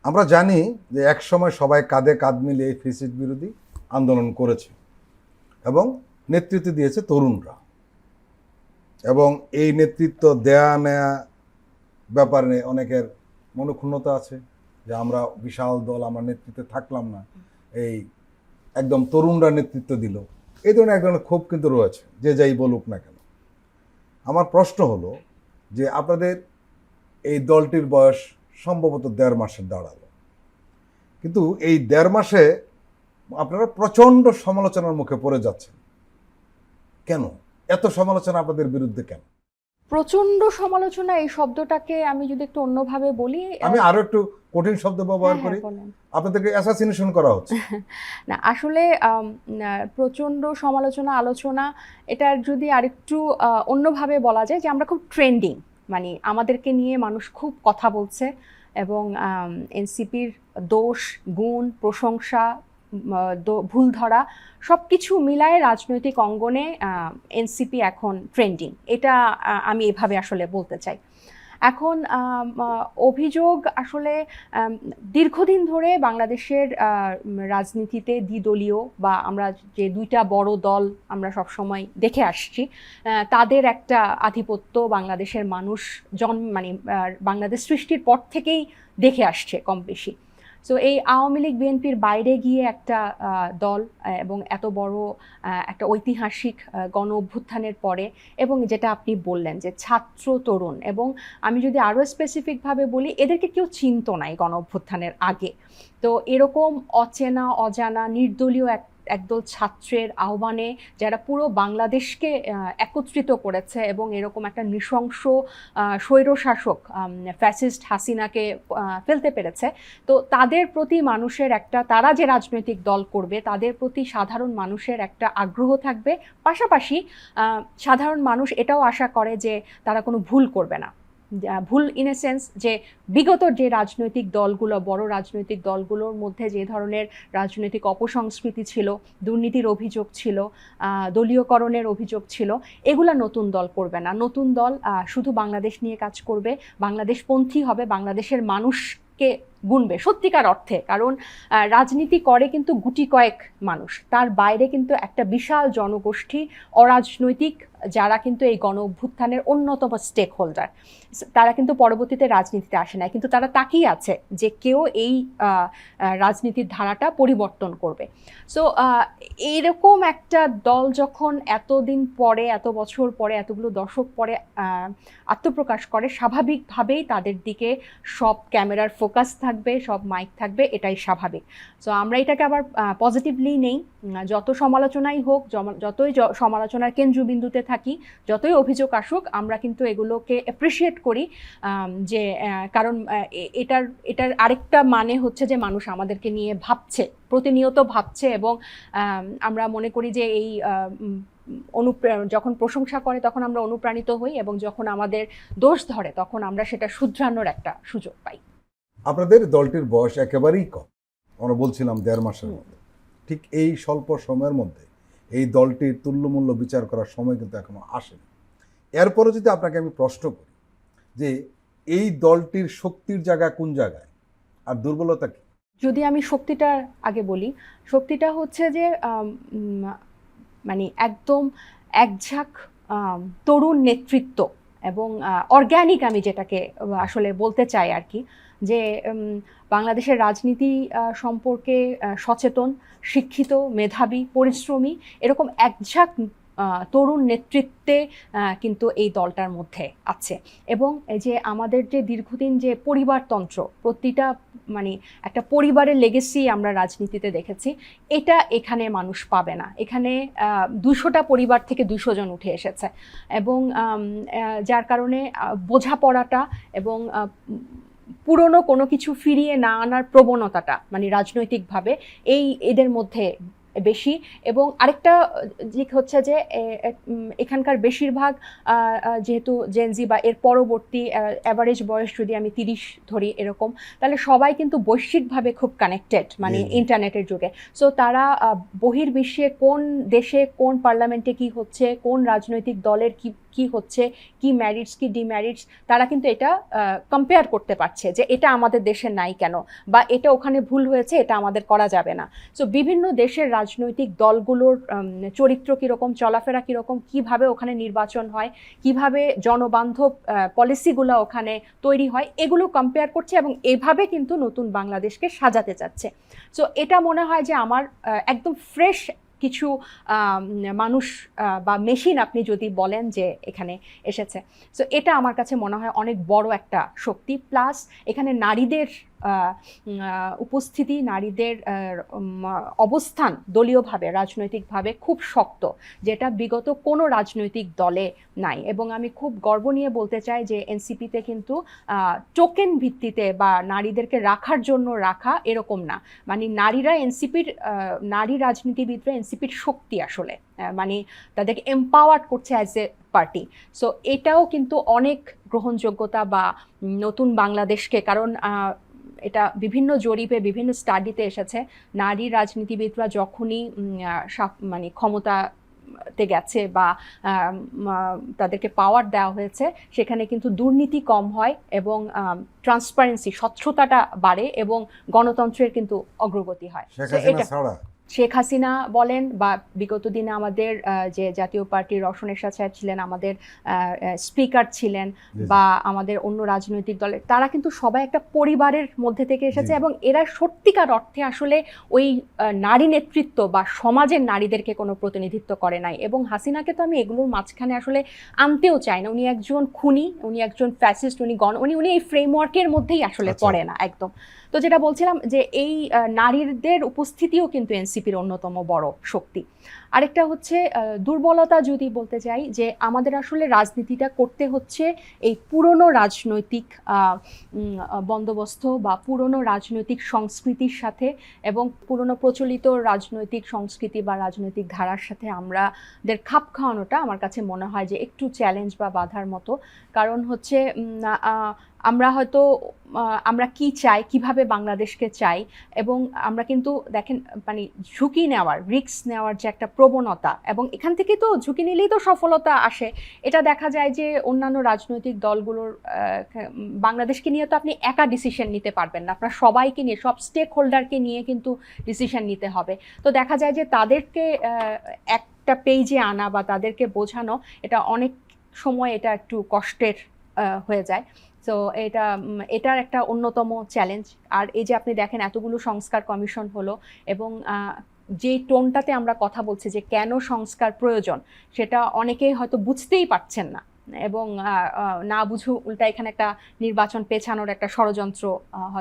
আমরা জানি যে একসময় সবাই কাঁধে কাঁধ মিলিয়ে এই ফ্যাসিস্ট বিরোধী আন্দোলন করেছে এবং নেতৃত্ব দিয়েছে তরুণরা, এবং এই নেতৃত্ব দেয়া নেয়া ব্যাপারে অনেকের মনোক্ষুণ্ণতা আছে যে আমরা বিশাল দল, আমরা নেতৃত্বে থাকলাম না, এই একদম তরুণরা নেতৃত্ব দিল, এই ধরনের এক ধরনের ক্ষোভ কিন্তু রয়েছে, যে যাই বলুক না কেন। আমার প্রশ্ন হলো যে আপনাদের এই দলটির বয়স সম্ভবত 1.5 মাসের দাঁড়ালো, কিন্তু এই 1.5 মাসে আপনারা প্রচণ্ড সমালোচনার মুখে পড়ে যাচ্ছেন। কেন এত সমালোচনা আপনাদের বিরুদ্ধে? কেন প্রচন্ড সমালোচনা এই শব্দটাকে আমি যদি একটু অন্যভাবে বলি, আমি আরো একটু কঠিন শব্দ ব্যবহার করি, আপনাদেরকে অ্যাসাসিনেশন করা হচ্ছে। না আসলে প্রচন্ড সমালোচনা আলোচনা এটার যদি আরেকটু অন্যভাবে বলা যায় যে আমরা খুব ট্রেন্ডিং, মানে আমাদেরকে নিয়ে মানুষ খুব কথা বলছে এবং এনসিপির দোষ গুণ প্রশংসা ভুল ধরা সব কিছু মিলায় রাজনৈতিক অঙ্গনে এনসিপি এখন ট্রেন্ডিং, এটা আমি এভাবে আসলে বলতে চাই। এখন অভিযোগ আসলে দীর্ঘদিন ধরে বাংলাদেশের রাজনীতিতে দ্বিদলীয় বা আমরা যে দুইটা বড় দল আমরা সবসময় দেখে আসছি, তাদের একটা আধিপত্য বাংলাদেশের মানুষ মানে বাংলাদেশ সৃষ্টির পর থেকেই দেখে আসছে কম বেশি। সো এই আওয়ামী লীগ বিএনপির বাইরে গিয়ে একটা দল এবং এত বড় একটা ঐতিহাসিক গণ অভ্যুত্থানের পরে, এবং যেটা আপনি বললেন যে ছাত্র তরুণ, এবং আমি যদি আরও স্পেসিফিকভাবে বলি এদেরকে কেউ চিনতো না এই গণ অভ্যুত্থানের আগে। তো এরকম অচেনা অজানা নির্দলীয় একদল ছাত্রের আহ্বানে যারা পুরো বাংলাদেশকে একত্রিত করেছে এবং এরকম একটা নৃশংস স্বৈরশাসক ফ্যাসিস্ট হাসিনাকে ফেলতে পেরেছে, তো তাদের প্রতি মানুষের একটা, তারা যে রাজনৈতিক দল করবে তাদের প্রতি সাধারণ মানুষের একটা আগ্রহ থাকবে। পাশাপাশি সাধারণ মানুষ এটাও আশা করে যে তারা কোনো ভুল করবে না, ভুল ইন এ সেন্স যে বিগত যে রাজনৈতিক দলগুলো, বড় রাজনৈতিক দলগুলোর মধ্যে যে ধরনের রাজনৈতিক অপসংস্কৃতি ছিল, দুর্নীতির অভিযোগ ছিল, দলীয়করণের অভিযোগ ছিল, এগুলা নতুন দল করবে না। নতুন দল শুধু বাংলাদেশ নিয়ে কাজ করবে, বাংলাদেশপন্থী হবে, বাংলাদেশের মানুষকে গুনবে সত্যিকার অর্থে। কারণ রাজনীতি করে কিন্তু গুটি কয়েক মানুষ, তার বাইরে কিন্তু একটা বিশাল জনগোষ্ঠী অরাজনৈতিক, যারা কিন্তু এই গণ অভ্যুত্থানের অন্যতম স্টেক হোল্ডার, তারা কিন্তু পরবর্তীতে রাজনীতিতে আসে না, কিন্তু তারা তাকিয়ে আছে যে কেউ এই রাজনীতির ধারাটা পরিবর্তন করবে। সো এইরকম একটা দল যখন এতদিন পরে, এত বছর পরে, এতগুলো দশক পরে আত্মপ্রকাশ করে, স্বাভাবিকভাবেই তাদের দিকে সব ক্যামেরার ফোকাস থাকবে, সব মাইক থাকবে, এটাই স্বাভাবিক। সো আমরা এটাকে আবার পজিটিভলি নেই। যত সমালোচনাই হোক, যতই সমালোচনার কেন্দ্রবিন্দুতে থাকি, যতই অভিযোগ আসুক, আমরা কিন্তু এগুলোকে অ্যাপ্রিসিয়েট করি, যে কারণ এটার আরেকটা মানে হচ্ছে যে মানুষ আমাদেরকে নিয়ে ভাবছে, প্রতিনিয়ত ভাবছে, এবং আমরা মনে করি যে এই যখন প্রশংসা করে তখন আমরা অনুপ্রাণিত হই, এবং যখন আমাদের দোষ ধরে তখন আমরা সেটা শুধরানোর একটা সুযোগ পাই। আপনাদের দলটির বয়স একেবারেই কম, আমরা বলছিলাম 1.5 মাসের মধ্যে। ঠিক এই স্বল্প সময়ের মধ্যে এই দলটির তুল্যমূল্য বিচার করার সময় কিন্তু এখনো আসেনি। এরপরে যদি আপনাকে আমি প্রশ্ন করি যে এই দলটির শক্তির জায়গা কোন জায়গায় আর দুর্বলতা কি? যদি আমি শক্তিটার আগে বলি, শক্তিটা হচ্ছে যে মানে একদম একঝাঁক তরুণ নেতৃত্ব এবং অর্গ্যানিক, আমি যেটাকে আসলে বলতে চাই আর কি, যে বাংলাদেশের রাজনীতি সম্পর্কে সচেতন, শিক্ষিত, মেধাবী, পরিশ্রমী, এরকম একঝাঁক তরুণ নেতৃত্বে কিন্তু এই দলটার মধ্যে আছে। এবং এই যে আমাদের যে দীর্ঘদিন যে পরিবারতন্ত্র, প্রতিটা মানে একটা পরিবারের লেগেসি আমরা রাজনীতিতে দেখেছি, এটা এখানে মানুষ পাবে না। এখানে 200টা পরিবার থেকে 200 জন উঠে এসেছে, এবং যার কারণে বোঝাপড়াটা এবং পুরনো কোনো কিছু ফিরিয়ে না আনার প্রবণতাটা মানে রাজনৈতিকভাবে এদের মধ্যে বেশি। এবং আরেকটা দিক হচ্ছে যে এখানকার বেশিরভাগ যেহেতু জেনজি বা এর পরবর্তী অ্যাভারেজ বয়স যদি আমি 30 ধরি এরকম, তাহলে সবাই কিন্তু বৈশ্বিকভাবে খুব কানেক্টেড, মানে ইন্টারনেটের যুগে। সো তারা বহির্বিশ্বে কোন দেশে কোন পার্লামেন্টে কি হচ্ছে, কোন রাজনৈতিক দলের কি কি হচ্ছে, কি ম্যারিটস কি ডিম্যারিটস, তারা কিন্তু এটা কম্পেয়ার করতে পারছে যে এটা আমাদের দেশে নাই কেন, বা এটা ওখানে ভুল হয়েছে, এটা আমাদের করা যাবে না। সো বিভিন্ন দেশের রাজনৈতিক দলগুলোর চরিত্র কীরকম, চলাফেরা কীরকম, কিভাবে ওখানে নির্বাচন হয়, কিভাবে জনবান্ধব পলিসিগুলো ওখানে তৈরি হয়, এগুলো কম্পেয়ার করছে এবং এভাবে কিন্তু নতুন বাংলাদেশকে সাজাতে চাচ্ছে। সো এটা মনে হয় যে আমার একদম ফ্রেশ কিছু মানুষ বা মেশিন আপনি যদি বলেন যে এখানে এসেছে। সো এটা আমার কাছে মনে হয় অনেক বড় একটা শক্তি। প্লাস এখানে নারীদের উপস্থিতি, নারীদের অবস্থান দলীয়ভাবে রাজনৈতিকভাবে খুব শক্ত, যেটা বিগত কোনো রাজনৈতিক দলে নাই। এবং আমি খুব গর্ব নিয়ে বলতে চাই যে এনসিপিতে কিন্তু টোকেন ভিত্তিতে বা নারীদেরকে রাখার জন্য রাখা এরকম না, মানে নারীরা এনসিপির নারী রাজনীতিবিদরা এনসিপির শক্তি আসলে, মানে তাদেরকে এম্পাওয়ার্ড করছে অ্যাজ এ পার্টি। সো এটাও কিন্তু অনেক গ্রহণযোগ্যতা বা নতুন বাংলাদেশকে, কারণ এটা বিভিন্ন জরিপে বিভিন্ন স্টাডিতে এসেছে, নারী রাজনীতিবিদরা যখনই মানে ক্ষমতাতে গেছে বা তাদেরকে পাওয়ার দেওয়া হয়েছে, সেখানে কিন্তু দুর্নীতি কম হয় এবং ট্রান্সপারেন্সি, স্বচ্ছতাটা বাড়ে এবং গণতন্ত্রের কিন্তু অগ্রগতি হয়। শেখ হাসিনা বলেন বা বিগত দিনে আমাদের যে জাতীয় পার্টির রওশন এরশাদ সাহেব ছিলেন, আমাদের স্পিকার ছিলেন, বা আমাদের অন্য রাজনৈতিক দলের, তারা কিন্তু সবাই একটা পরিবারের মধ্যে থেকে এসেছে এবং এরা সত্যিকার অর্থে আসলে ওই নারী নেতৃত্ব বা সমাজের নারীদেরকে কোনো প্রতিনিধিত্ব করে নাই। এবং হাসিনাকে তো আমি এগুলোর মাঝখানে আসলে আনতেও চাই না। উনি একজন খুনি, উনি একজন ফ্যাসিস্ট, উনি এই ফ্রেমওয়ার্কের মধ্যেই আসলে পড়ে না একদম। তো যেটা বলছিলাম যে এই নারীদের উপস্থিতিও কিন্তু এনসিপির অন্যতম বড় শক্তি। আরেকটা হচ্ছে দুর্বলতা যদি বলতে চাই, যে আমাদের আসলে রাজনীতিটা করতে হচ্ছে এই পুরনো রাজনৈতিক বন্দোবস্ত বা পুরনো রাজনৈতিক সংস্কৃতির সাথে, এবং পুরনো প্রচলিত রাজনৈতিক সংস্কৃতি বা রাজনৈতিক ধারার সাথে আমাদের খাপ খাওয়ানোটা আমার কাছে মনে হয় যে একটু চ্যালেঞ্জ বা বাধার মতো। কারণ হচ্ছে আমরা হয়তো আমরা কি চাই, কিভাবে বাংলাদেশকে চাই, এবং আমরা কিন্তু দেখেন মানে ঝুঁকি নেওয়ার, রিস্ক নেওয়ার যে একটা প্রবণতা, এবং এখান থেকে তো ঝুঁকি নিলেই তো সফলতা আসে, এটা দেখা যায় যে অন্যান্য রাজনৈতিক দলগুলোর বাংলাদেশকে নিয়ে তো আপনি একা ডিসিশন নিতে পারবেন না, আপনার সবাইকে নিয়ে, সব স্টেক হোল্ডারকে নিয়ে কিন্তু ডিসিশন নিতে হবে। তো দেখা যায় যে তাদেরকে একটা পেজে আনা বা তাদেরকে বোঝানো, এটা অনেক সময় এটা একটু কষ্টের হয়ে যায়। সো এটার একটা অন্যতম চ্যালেঞ্জ। আর এই যে আপনি দেখেন এতগুলো সংস্কার কমিশন হলো, এবং যে টোনটাতে আমরা কথা বলছি যে কেন সংস্কার প্রয়োজন, সেটা অনেকেই হয়তো বুঝতেই পারছেন না, এবং না বুঝে উল্টা এখানে একটা নির্বাচন পেছানোর একটা ষড়যন্ত্র হয়তো